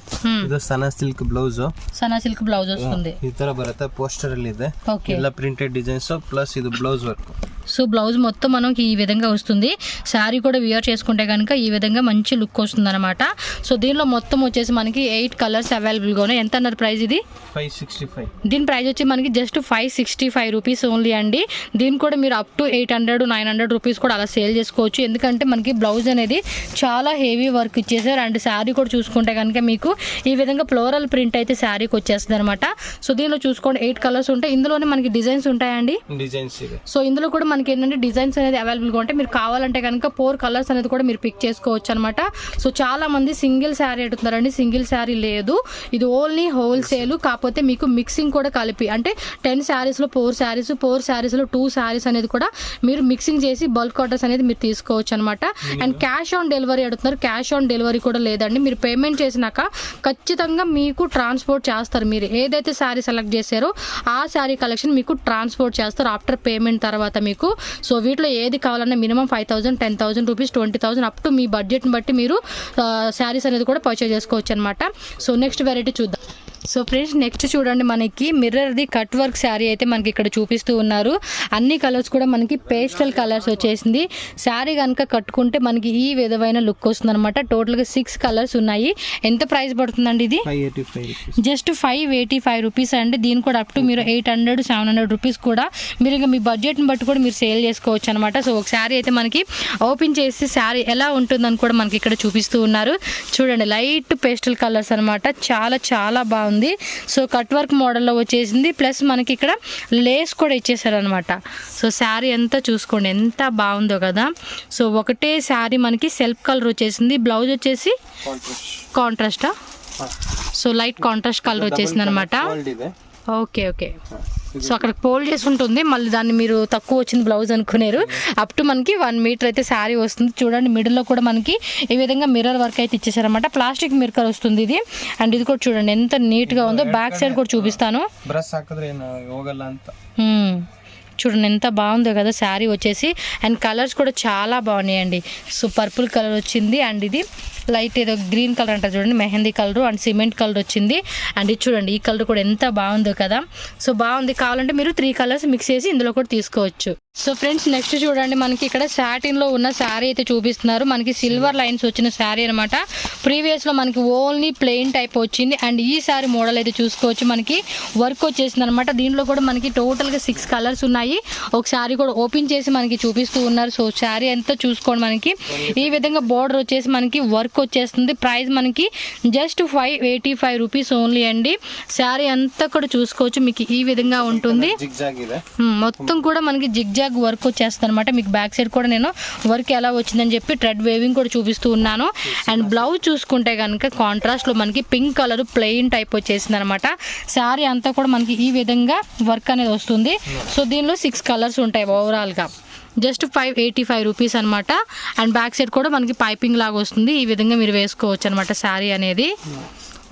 ಇದು Sana silk blouse. Sana silk blouse వస్తుంది. ಈ ತರ ಬರುತ್ತೆ. పోస్టర్ ಅಲ್ಲಿ ಇದೆ. ఓకే. ಎಲ್ಲ ಪ್ರಿಂಟೆಡ್ ಡಿಸೈನ್ಸ್ ప్లస్ ఇది బ్లౌజ్ వర్క్. సో బ్లౌజ్ మొత్తం మనకి ఈ విధంగా వస్తుంది. శారీ కూడా వియర్ చేసుకుంటే కనుక ఈ విధంగా మంచి లుక్ వస్తుంది అనమాట. సో దీనిలో మొత్తం వచ్చేసి మనకి 8 కలర్స్ అవైలబుల్గా ఉన్నాయి. ఎంత అన్నారు ప్రైస్ ఇది? 565. దీని ప్రైస్ వచ్చి మనకి జస్ట్ 565 రూపీస్ ఓన్లీ అండి. దీన్ని కూడా మీరు అప్ టు 800-900 రూపీస్ కూడా అలా సేల్ చేసుకోవచ్చు. ఎందుకంటే మనకి బ్లౌజ్ అనేది చాలా హెవీ వర్క్ ఇచ్చేసారు. అండ్ శారీ కూడా చూసుకుంటే కనుక మీకు ఈ విధంగా ఫ్లోరల్ ప్రింట్ అయితే శారీకి వచ్చేస్తుంది అనమాట. సో దీనిలో చూసుకోండి 8 కలర్స్ ఉంటాయి. ఇందులోనే మనకి డిజైన్స్ ఉంటాయండి. డిజైన్స్ ఇవి. సో ఇందులో కూడా మనకి ఏంటంటే డిజైన్స్ అనేది అవైలబుల్గా ఉంటాయి. మీరు కావాలంటే కనుక 4 కలర్స్ అనేది కూడా మీరు పిక్ చేసుకోవచ్చు అనమాట. సో చాలా మంది సింగిల్ శారీ అడుగుతున్నారండి. సింగిల్ శారీ లేదు, ఇది ఓన్లీ హోల్సేల్. కాకపోతే మీకు మిక్సింగ్ కూడా కలిపి అంటే 10 శారీస్లో 4 శారీస్, 4 శారీస్లో 2 శారీస్ అనేది కూడా మీరు మిక్సింగ్ చేసి బల్క్ ఆర్డర్స్ అనేది మీరు తీసుకోవచ్చు అనమాట. అండ్ క్యాష్ ఆన్ డెలివరీ అడుగుతున్నారు. క్యాష్ ఆన్ డెలివరీ కూడా లేదండి. మీరు పేమెంట్ చేసినాక ఖచ్చితంగా మీకు ట్రాన్స్పోర్ట్ చేస్తారు. మీరు ఏదైతే శారీ సెలెక్ట్ చేశారో ఆ శారీ కలెక్షన్ మీకు ట్రాన్స్పోర్ట్ చేస్తారు ఆఫ్టర్ పేమెంట్ తర్వాత మీకు. సో వీటిలో ఏది కావాలన్నా minimum 5,000, 10,000 rupees, 20,000 up to me బడ్జెట్ని బట్టి మీరు శారీస్ అనేది కూడా పర్చేజ్ చేసుకోవచ్చు అనమాట. సో నెక్స్ట్ వెరైటీ చూద్దాం. సో ఫ్రెండ్స్ నెక్స్ట్ చూడండి మనకి మిర్రర్ది కట్ వర్క్ శారీ అయితే మనకి ఇక్కడ చూపిస్తూ ఉన్నారు. అన్ని కలర్స్ కూడా మనకి పేస్టల్ కలర్స్ వచ్చేసింది. శారీ కనుక కట్టుకుంటే మనకి ఈ విధమైన లుక్ వస్తుంది అనమాట. టోటల్గా 6 కలర్స్ ఉన్నాయి. ఎంత ప్రైస్ పడుతుందండి ఇది? 585 రూపీస్. జస్ట్ 585 రూపీస్ అండి. దీని కూడా అప్ టు మీరు 800-700 రూపీస్ కూడా మీరు ఇంకా మీ బడ్జెట్ని బట్టి కూడా మీరు సేల్ చేసుకోవచ్చు అనమాట. సో ఒక శారీ అయితే మనకి ఓపెన్ చేసి శారీ ఎలా ఉంటుందని కూడా మనకి ఇక్కడ చూపిస్తూ ఉన్నారు. చూడండి లైట్ పేస్టల్ కలర్స్ అనమాట. చాలా చాలా బాగుంది. సో కట్ వర్క్ మోడల్లో వచ్చేసింది. ప్లస్ మనకి ఇక్కడ లేస్ కూడా ఇచ్చేసారు అనమాట. సో శారీ అంతా చూసుకోండి ఎంత బాగుందో కదా. సో ఒకటే శారీ మనకి సెల్ఫ్ కలర్ వచ్చేసింది. బ్లౌజ్ వచ్చేసి కాంట్రాస్టా? సో లైట్ కాంట్రాస్ట్ కలర్ వచ్చేసింది అనమాట. Okay okay. సో అక్కడ ఫోల్డ్ చేసి ఉంటుంది. మళ్ళీ దాన్ని మీరు తక్కువ వచ్చింది బ్లౌజ్ అనుకున్నారు. అప్ టు మనకి 1 మీటర్ అయితే శారీ వస్తుంది. చూడండి మిడిల్లో కూడా మనకి ఈ విధంగా మిర్రర్ వర్క్ అయితే ఇచ్చేసారనమాట. ప్లాస్టిక్ మిర్రర్ వస్తుంది ఇది. అండ్ ఇది కూడా చూడండి ఎంత నీట్గా ఉందో. బ్యాక్ సైడ్ కూడా చూపిస్తాను. చూడండి ఎంత బాగుందో కదా శారీ వచ్చేసి. అండ్ కలర్స్ కూడా చాలా బాగున్నాయండి. సో పర్పుల్ కలర్ వచ్చింది. అండ్ ఇది లైట్ ఏదో గ్రీన్ కలర్ అంటారు చూడండి, mehndi colour and cement colour వచ్చింది. అండ్ ఇది చూడండి ఈ కలర్ కూడా ఎంత బాగుందో కదా. సో బాగుంది. కావాలంటే మీరు 3 కలర్స్ మిక్స్ చేసి ఇందులో కూడా తీసుకోవచ్చు. సో ఫ్రెండ్స్ నెక్స్ట్ చూడండి మనకి ఇక్కడ సాటిన్లో ఉన్న శారీ అయితే చూపిస్తున్నారు. మనకి సిల్వర్ లైన్స్ వచ్చిన శారీ అనమాట. ప్రీవియస్లో మనకి ఓన్లీ ప్లెయిన్ టైప్ వచ్చింది. అండ్ ఈ శారీ మోడల్ అయితే చూసుకోవచ్చు మనకి వర్క్ వచ్చేసింది అనమాట. దీంట్లో కూడా మనకి టోటల్గా 6 కలర్స్ ఉన్నాయి. ఒక శారీ కూడా ఓపెన్ చేసి మనకి చూపిస్తూ ఉన్నారు. సో శారీ అంతా చూసుకోండి మనకి ఈ విధంగా బోర్డర్ వచ్చేసి మనకి వర్క్ వచ్చేస్తుంది. ప్రైస్ మనకి జస్ట్ 585 రూపీస్ ఓన్లీ అండి. శారీ అంతా కూడా చూసుకోవచ్చు మీకు ఈ విధంగా ఉంటుంది. మొత్తం కూడా మనకి జిగ్జాగ్ వర్క్ వచ్చేస్తుంది అనమాట. మీకు బ్యాక్ సైడ్ కూడా నేను వర్క్ ఎలా వచ్చిందని చెప్పి థ్రెడ్ వేవింగ్ కూడా చూపిస్తూ ఉన్నాను. అండ్ బ్లౌజ్ చూసుకుంటే కనుక కాంట్రాస్ట్లో మనకి పింక్ కలర్ ప్లెయిన్ టైప్ వచ్చేసింది అనమాట. శారీ అంతా కూడా మనకి ఈ విధంగా వర్క్ అనేది వస్తుంది. సో దీనిలో 6 కలర్స్ ఉంటాయి ఓవరాల్గా. జస్ట్ 585 రూపీస్ అనమాట. అండ్ బ్యాక్ సైడ్ కూడా మనకి పైపింగ్ లాగా వస్తుంది. ఈ విధంగా మీరు వేసుకోవచ్చు అనమాట శారీ అనేది.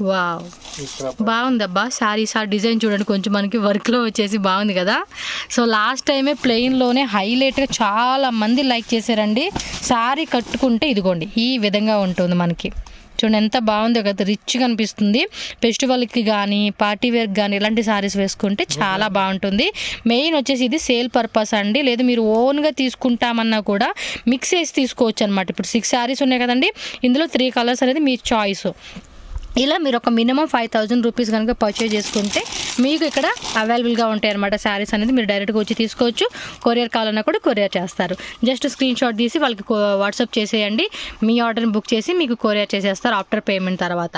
వావ్ బాగుందబ్బా శారీ. డిజైన్ చూడండి కొంచెం మనకి వర్క్లో వచ్చేసి బాగుంది కదా. సో లాస్ట్ టైమే ప్లెయిన్లోనే హైలైట్గా చాలా మంది లైక్ చేశారండి. శారీ కట్టుకుంటే ఇదిగోండి ఈ విధంగా ఉంటుంది మనకి. చూడండి ఎంత బాగుందో కదా, రిచ్గా అనిపిస్తుంది. ఫెస్టివల్కి కానీ పార్టీ వేర్కి కానీ ఇలాంటి శారీస్ వేసుకుంటే చాలా బాగుంటుంది. మెయిన్ వచ్చేసి ఇది సేల్ పర్పస్ అండి. లేదా మీరు ఓన్గా తీసుకుంటామన్నా కూడా మిక్స్ చేసి తీసుకోవచ్చు అనమాట. ఇప్పుడు 6 శారీస్ ఉన్నాయి కదండి, ఇందులో 3 కలర్స్ అనేది మీ చాయిస్. ఇలా మీరు ఒక మినిమం 5,000 రూపీస్ కనుక పర్చేజ్ చేసుకుంటే మీకు ఇక్కడ అవైలబుల్గా ఉంటాయి అనమాట శారీస్ అనేది. మీరు డైరెక్ట్గా వచ్చి తీసుకోవచ్చు. కొరియర్ కావాలన్నా కూడా కొరియర్ చేస్తారు. జస్ట్ స్క్రీన్ షాట్ తీసి వాళ్ళకి వాట్సాప్ చేసేయండి. మీ ఆర్డర్ని బుక్ చేసి మీకు కొరియర్ చేసేస్తారు ఆఫ్టర్ పేమెంట్ తర్వాత.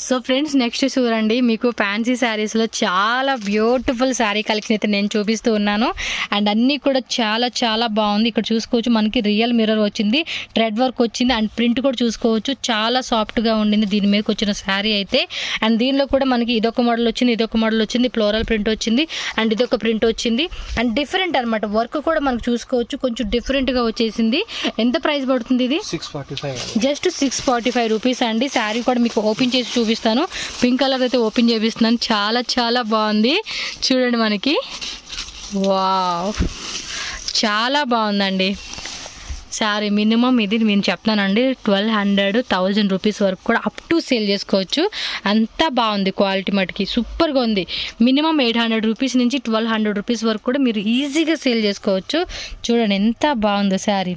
సో ఫ్రెండ్స్, నెక్స్ట్ చూడండి, మీకు ఫ్యాన్సీ శారీస్లో చాలా బ్యూటిఫుల్ శారీ కలెక్షన్ అయితే నేను చూపిస్తూ ఉన్నాను. అండ్ అన్నీ కూడా చాలా చాలా బాగుంది. ఇక్కడ చూసుకోవచ్చు, మనకి రియల్ మిర్రర్ వచ్చింది, థ్రెడ్ వర్క్ వచ్చింది, అండ్ ప్రింట్ కూడా చూసుకోవచ్చు. చాలా సాఫ్ట్గా ఉండింది దీని మీదకి వచ్చిన శారీ అయితే. అండ్ దీనిలో కూడా మనకి ఇదొక మోడల్ వచ్చింది, ఇదొక మోడల్ వచ్చింది, ఫ్లోరల్ ప్రింట్ వచ్చింది, అండ్ ఇదొక ప్రింట్ వచ్చింది. అండ్ డిఫరెంట్ అనమాట, వర్క్ కూడా మనకు చూసుకోవచ్చు, కొంచెం డిఫరెంట్గా వచ్చేసింది. ఎంత ప్రైస్ పడుతుంది ఇది? 645. జస్ట్ 645 రూపీస్ అండి. శారీ కూడా మీకు ఓపెన్ చేసి చూపిస్తాను. పింక్ కలర్ అయితే ఓపెన్ చేపిస్తున్నాను. చాలా చాలా బాగుంది చూడండి. మనకి వావ్, చాలా బాగుందండి శారీ. మినిమం ఇది నేను చెప్తానండి 1200, 1000 రూపీస్ వరకు కూడా అప్ టు సేల్ చేసుకోవచ్చు. అంత బాగుంది క్వాలిటీ, మటుకి సూపర్గా ఉంది. మినిమం 800 రూపీస్ నుంచి 1200 రూపీస్ వరకు కూడా మీరు ఈజీగా సేల్ చేసుకోవచ్చు. చూడండి ఎంత బాగుందో శారీ.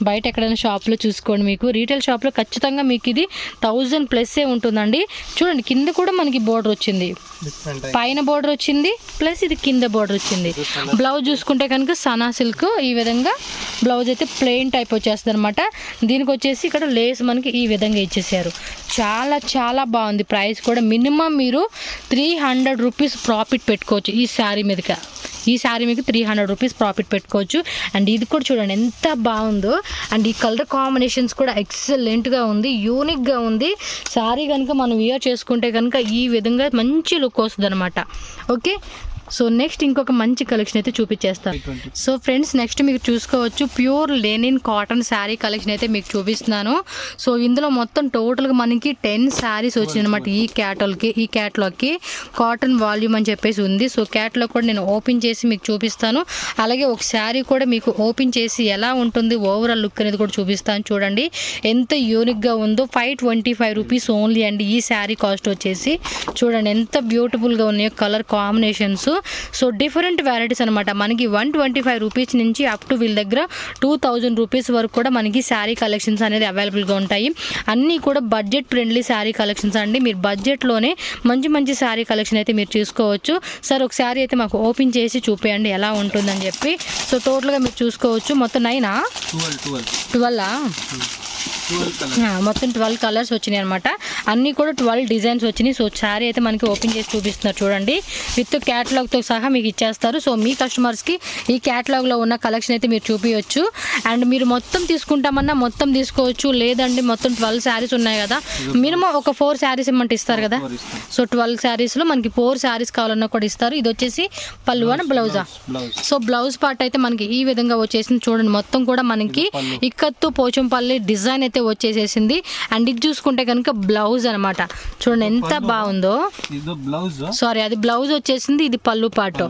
బయట ఎక్కడైనా షాప్లో చూసుకోండి, మీకు రీటైల్ షాప్లో ఖచ్చితంగా మీకు ఇది 1000+ ఉంటుందండి. చూడండి, కింద కూడా మనకి బోర్డర్ వచ్చింది, పైన బోర్డర్ వచ్చింది, ప్లస్ ఇది కింద బోర్డర్ వచ్చింది. బ్లౌజ్ చూసుకుంటే కనుక సనా సిల్క్ ఈ విధంగా బ్లౌజ్ అయితే ప్లెయిన్ టైప్ వచ్చేస్తుంది అనమాట. దీనికి వచ్చేసి ఇక్కడ లేస్ మనకి ఈ విధంగా ఇచ్చేసారు. చాలా చాలా బాగుంది. ప్రైస్ కూడా మినిమం మీరు 300 రూపీస్ ప్రాఫిట్ పెట్టుకోవచ్చు ఈ శారీ మీదకి. ఈ శారీ మీకు 300 రూపీస్ ప్రాఫిట్ పెట్టుకోవచ్చు. అండ్ ఇది కూడా చూడండి ఎంత బాగుందో. అండ్ ఈ కలర్ కాంబినేషన్స్ కూడా ఎక్సలెంట్గా ఉంది, యూనిక్గా ఉంది. శారీ కనుక మనం వియర్ చేసుకుంటే కనుక ఈ విధంగా మంచి లుక్ వస్తుంది అనమాట. ఓకే, సో నెక్స్ట్ ఇంకొక మంచి కలెక్షన్ అయితే చూపించేస్తాను. సో ఫ్రెండ్స్, నెక్స్ట్ మీకు చూసుకోవచ్చు, pure linen cotton sari collection అయితే మీకు చూపిస్తున్నాను. సో ఇందులో మొత్తం టోటల్గా మనకి 10 శారీస్ వచ్చినాయి అనమాట. ఈ క్యాటలాగ్కి కాటన్ వాల్యూమ్ అని చెప్పేసి ఉంది. సో క్యాటలాగ్ కూడా నేను ఓపెన్ చేసి మీకు చూపిస్తాను. అలాగే ఒక శారీ కూడా మీకు ఓపెన్ చేసి ఎలా ఉంటుంది ఓవరాల్ లుక్ అనేది కూడా చూపిస్తాను. చూడండి ఎంత యూనిక్గా ఉందో. 525 రూపీస్ ఓన్లీ అండి ఈ శారీ కాస్ట్ వచ్చేసి. చూడండి ఎంత బ్యూటిఫుల్గా ఉన్నాయో colour combinations. So different varieties అనమాట. మనకి 125 రూపీస్ నుంచి అప్ టు వీళ్ళ దగ్గర 2000 రూపీస్ వరకు కూడా మనకి శారీ కలెక్షన్స్ అనేది అవైలబుల్గా ఉంటాయి. అన్నీ కూడా బడ్జెట్ ఫ్రెండ్లీ శారీ కలెక్షన్స్ అండి. మీరు బడ్జెట్లోనే మంచి మంచి శారీ కలెక్షన్ అయితే మీరు చూసుకోవచ్చు. సార్ ఒక శారీ అయితే మాకు ఓపెన్ చేసి చూపేయండి ఎలా ఉంటుందని చెప్పి. సో టోటల్గా మీరు చూసుకోవచ్చు, మొత్తం 9 మొత్తం 12 కలర్స్ వచ్చినాయి అనమాట. అన్నీ కూడా 12 డిజైన్స్ వచ్చినాయి. సో శారీ అయితే మనకి ఓపెన్ చేసి చూపిస్తున్నారు చూడండి. విత్ క్యాటలాగ్తో సహా మీకు ఇచ్చేస్తారు. సో మీ కస్టమర్స్కి ఈ క్యాటలాగ్లో ఉన్న కలెక్షన్ అయితే మీరు చూపించవచ్చు. అండ్ మీరు మొత్తం తీసుకుంటామన్నా మొత్తం తీసుకోవచ్చు. లేదండి మొత్తం 12 శారీస్ ఉన్నాయి కదా, మినిమం ఒక 4 శారీస్ ఇమ్మంటే ఇస్తారు కదా. సో 12 శారీస్లో మనకి 4 శారీస్ కావాలన్నా కూడా ఇస్తారు. ఇది వచ్చేసి పళ్ళు అని బ్లౌజా. సో బ్లౌజ్ పార్ట్ అయితే మనకి ఈ విధంగా వచ్చేసింది. చూడండి మొత్తం కూడా మనకి ఇక్కత్తు పోచంపల్లి డిజైన్ అయితే వచ్చేసేసింది. అండ్ ఇది చూసుకుంటే కనుక బ్లౌజ్ అనమాట. చూడండి ఎంత బాగుందో. సారీ, అది బ్లౌజ్ వచ్చేసింది, ఇది పళ్ళు పార్ట్.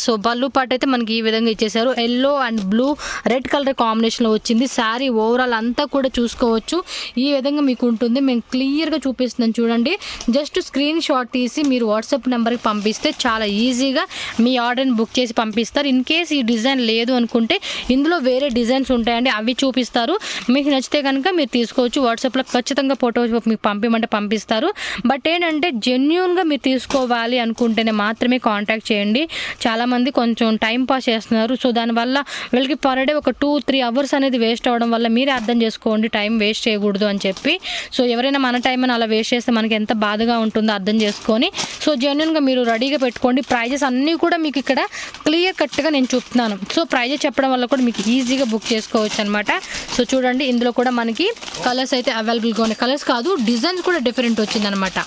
సో పళ్ళు పార్ట్ అయితే మనకి ఈ విధంగా ఇచ్చేసారు. Yellow and blue red colour కాంబినేషన్లో వచ్చింది. శారీ ఓవరాల్ అంతా కూడా చూసుకోవచ్చు ఈ విధంగా మీకు ఉంటుంది. మేము క్లియర్గా చూపిస్తున్నాం చూడండి. జస్ట్ స్క్రీన్ షాట్ తీసి మీరు వాట్సాప్ నెంబర్కి పంపిస్తే చాలా ఈజీగా మీ ఆర్డర్ని బుక్ చేసి పంపిస్తారు. ఇన్ కేస్ ఈ డిజైన్ లేదు అనుకుంటే ఇందులో వేరే డిజైన్స్ ఉంటాయండి, అవి చూపిస్తారు. మీకు నచ్చితే కనుక మీరు తీసుకోవచ్చు. వాట్సాప్లో ఖచ్చితంగా ఫోటో మీకు పంపించమంటే పంపిస్తారు. బట్ ఏంటంటే జెన్యూన్గా మీరు తీసుకోవాలి అనుకుంటేనే మాత్రమే కాంటాక్ట్ చేయండి. చాలామంది కొంచెం టైం పాస్ చేస్తున్నారు. సో దానివల్ల వీళ్ళకి పర్ డే ఒక 2-3 అవర్స్ అనేది వేస్ట్ అవ్వడం వల్ల మీరే అర్థం చేసుకోండి, టైం వేస్ట్ చేయకూడదు అని చెప్పి. సో ఎవరైనా మన టైం అని అలా వేస్ట్ చేస్తే మనకి ఎంత బాధగా ఉంటుందో అర్థం చేసుకొని సో జెన్యూన్గా మీరు రెడీగా పెట్టుకోండి. ప్రైజెస్ అన్నీ కూడా మీకు ఇక్కడ క్లియర్ కట్గా నేను చెప్తున్నాను. సో ప్రైజెస్ చెప్పడం వల్ల కూడా మీకు ఈజీగా బుక్ చేసుకోవచ్చు అనమాట. సో చూడండి ఇందులో కూడా మనకి కలర్స్ అయితే అవైలబుల్గా ఉన్నాయి. కలర్స్ కాదు, డిజైన్స్ కూడా డిఫరెంట్ వచ్చిందనమాట.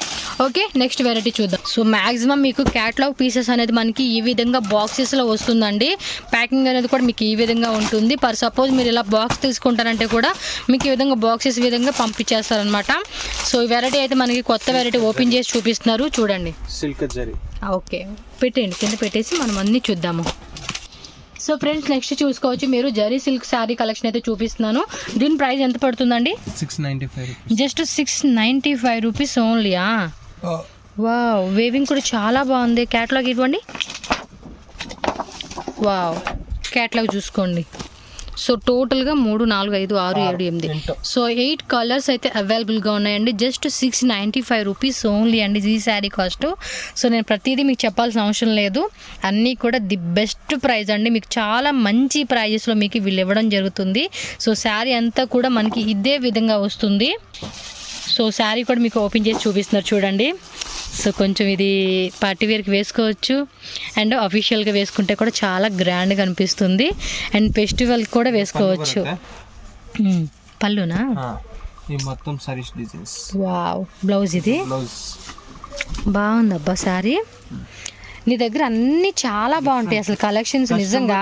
ఓకే, నెక్స్ట్ వెరైటీ చూద్దాం. సో మ్యాక్సిమం మీకు క్యాటలాగ్ పీసెస్ అనేది మనకి ఈ విధంగా బాక్సెస్లో వస్తుందండి. ప్యాకింగ్ అనేది కూడా మీకు ఈ విధంగా ఉంటుంది. పర్ సపోజ్ మీరు ఇలా బాక్స్ తీసుకుంటారంటే కూడా మీకు ఈ విధంగా బాక్సెస్ విధంగా పంపించేస్తారనమాట. సో ఈ వెరైటీ అయితే మనకి కొత్త వెరైటీ ఓపెన్ చేసి చూపిస్తున్నారు చూడండి. సిల్క్ జరీ. ఓకే, పెట్టండి, కింద పెట్టేసి మనం అన్నీ చూద్దాము. సో ఫ్రెండ్స్, నెక్స్ట్ చూసుకోవచ్చు మీరు జరీ సిల్క్ శారీ కలెక్షన్ అయితే చూపిస్తున్నాను. దీని ప్రైస్ ఎంత పడుతుందండి? 695. జస్ట్ 695 రూపీస్ ఓన్లీయా? వావ్, వేవింగ్ కూడా చాలా బాగుంది. క్యాటలాగ్ ఇవ్వండి. వావ్, క్యాటలాగ్ చూసుకోండి. సో టోటల్గా 3, 4, 5, 6, 7, 8 సో 8 కలర్స్ అయితే అవైలబుల్గా ఉన్నాయండి. జస్ట్ 695 రూపీస్ ఓన్లీ అండి ఈ శారీ కాస్ట్. సో నేను ప్రతిదీ మీకు చెప్పాల్సిన అవసరం లేదు, అన్నీ కూడా ది బెస్ట్ ప్రైస్ అండి. మీకు చాలా మంచి ప్రైజెస్లో మీకు వీళ్ళు ఇవ్వడం జరుగుతుంది. సో శారీ అంతా కూడా మనకి ఇదే విధంగా వస్తుంది. సో శారీ కూడా మీకు ఓపెన్ చేసి చూపిస్తున్నారు చూడండి. సో కొంచెం ఇది పార్టీ వేర్కి వేసుకోవచ్చు అండ్ అఫీషియల్గా వేసుకుంటే కూడా చాలా గ్రాండ్గా అనిపిస్తుంది. అండ్ ఫెస్టివల్ కూడా వేసుకోవచ్చు. పళ్ళునా ఈ మొత్తం సారీస్ డిజైన్స్. వావ్, బ్లౌజ్ ఇది బాగుంది అబ్బా శారీ. నీ దగ్గర అన్ని చాలా బాగుంటాయి అసలు కలెక్షన్స్ నిజంగా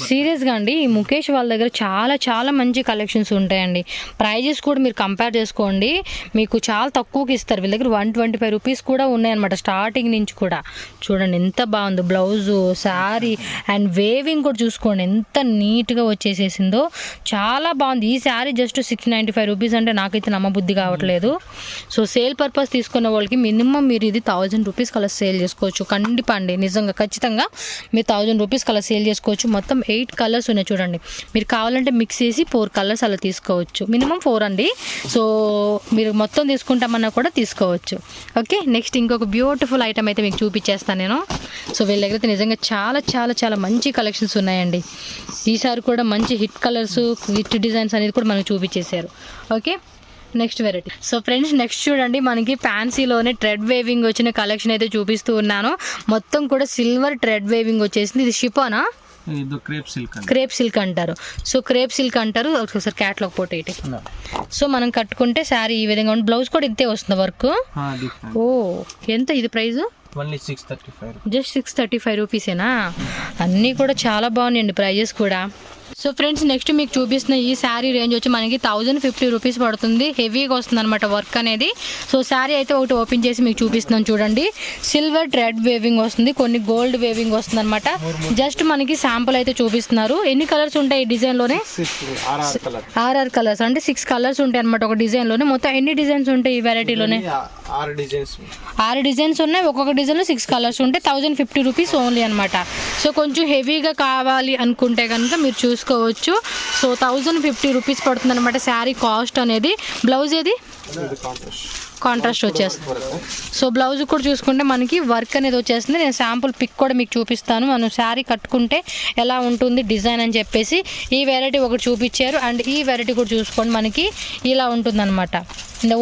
సీరియస్గా అండి. ఈ ముఖేష్ వాళ్ళ దగ్గర చాలా చాలా మంచి కలెక్షన్స్ ఉంటాయండి. ప్రైజెస్ కూడా మీరు కంపేర్ చేసుకోండి, మీకు చాలా తక్కువకి ఇస్తారు. వీళ్ళ దగ్గర 125 రూపీస్ కూడా ఉన్నాయన్నమాట స్టార్టింగ్ నుంచి కూడా. చూడండి ఎంత బాగుందో బ్లౌజు, శారీ అండ్ వేవింగ్ కూడా చూసుకోండి ఎంత నీట్గా వచ్చేసేసిందో, చాలా బాగుంది. ఈ శారీ జస్ట్ 695 రూపీస్ అంటే నాకైతే నమ్మబుద్ధి కావట్లేదు. సో సేల్ పర్పస్ తీసుకున్న వాళ్ళకి మినిమం మీరు ఇది 1000 రూపీస్ కల్లా సేల్ చేసుకోవచ్చు. కండిపా అండి నిజంగా ఖచ్చితంగా మీరు 1000 రూపీస్ కల్లా సేల్ చేసుకోవచ్చు. మొత్తం 8 కలర్స్ ఉన్నాయి చూడండి. మీరు కావాలంటే మిక్స్ చేసి 4 కలర్స్ అలా తీసుకోవచ్చు. మినిమం 4 అండి. సో మీరు మొత్తం తీసుకుంటామన్నా కూడా తీసుకోవచ్చు. ఓకే, నెక్స్ట్ ఇంకొక బ్యూటిఫుల్ ఐటమ్ అయితే మీకు చూపించేస్తాను నేను. సో వీళ్ళ దగ్గర అయితే నిజంగా చాలా చాలా చాలా మంచి కలెక్షన్స్ ఉన్నాయండి. ఈసారి కూడా మంచి హిట్ కలర్స్, హిట్ డిజైన్స్ అనేది కూడా మనకు చూపించేశారు. Okay, next variety. So friends next చూడండి, మనకి ఫ్యాన్సీలోనే థ్రెడ్ వేవింగ్ వచ్చిన కలెక్షన్ అయితే చూపిస్తూ ఉన్నాను. మొత్తం కూడా సిల్వర్ థ్రెడ్ వేవింగ్ వచ్చేసింది. ఇది షిఫానా? క్రేప్ సిల్క్ అంటారు. సో క్రేప్ సిల్క్ అంటారు. ఒకసారి క్యాట్లాగ్ ఫోటో ఇటు. సో మనం కట్టుకుంటే శారీ ఈ విధంగా ఉంది. బ్లౌజ్ కూడా ఇంతే వస్తుంది వర్క్. ఓ ఎంత ఇది ప్రైస్? జస్ట్ 635 రూపీసేనా? అన్నీ కూడా చాలా బాగున్నాయండి ప్రైజెస్ కూడా. సో ఫ్రెండ్స్ నెక్స్ట్ మీకు చూపిస్తున్న ఈ శారీ రేంజ్ వచ్చి మనకి 1050 రూపీస్ పడుతుంది. హెవీగా వస్తుంది అనమాట వర్క్ అనేది. సో శారీ అయితే ఒకటి ఓపెన్ చేసి మీకు చూపిస్తున్నాను చూడండి. సిల్వర్ థ్రెడ్ వేవింగ్ వస్తుంది, కొన్ని గోల్డ్ వేవింగ్ వస్తుంది అనమాట. జస్ట్ మనకి శాంపుల్ అయితే చూపిస్తున్నారు. ఎన్ని కలర్స్ ఉంటాయి ఈ డిజైన్లోనే? 6 కలర్స్ అంటే 6 కలర్స్ ఉంటాయి అనమాట ఒక డిజైన్లోనే. మొత్తం ఎన్ని డిజైన్స్ ఉంటాయి ఈ వెరైటీలోనే? 6 డిజైన్స్ ఉన్నాయి. ఒక్కొక్క డిజైన్లో 6 కలర్స్ ఉంటాయి. 1050 రూపీస్ ఓన్లీ అనమాట. సో కొంచెం హెవీగా కావాలి అనుకుంటే కనుక మీరు చూసుకోవచ్చు. సో 1050 రూపీస్ పడుతుంది అనమాట శారీ కాస్ట్ అనేది. బ్లౌజ్ ఏది? కాంట్రాస్ట్ వచ్చేస్తుంది. సో బ్లౌజ్ కూడా చూసుకుంటే మనకి వర్క్ అనేది వచ్చేస్తుంది. నేను శాంపుల్ పిక్ కూడా మీకు చూపిస్తాను, మనం శారీ కట్టుకుంటే ఎలా ఉంటుంది డిజైన్ అని చెప్పేసి. ఈ వెరైటీ ఒకటి చూపించారు అండ్ ఈ వెరైటీ కూడా చూసుకోండి మనకి ఇలా ఉంటుంది అనమాట.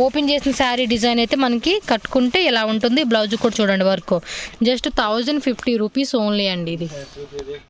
ఓపెన్ చేసిన శారీ డిజైన్ అయితే మనకి కట్టుకుంటే ఇలా ఉంటుంది. బ్లౌజ్ కూడా చూడండి వర్క్. జస్ట్ 1050 రూపీస్ ఓన్లీ అండి ఇది.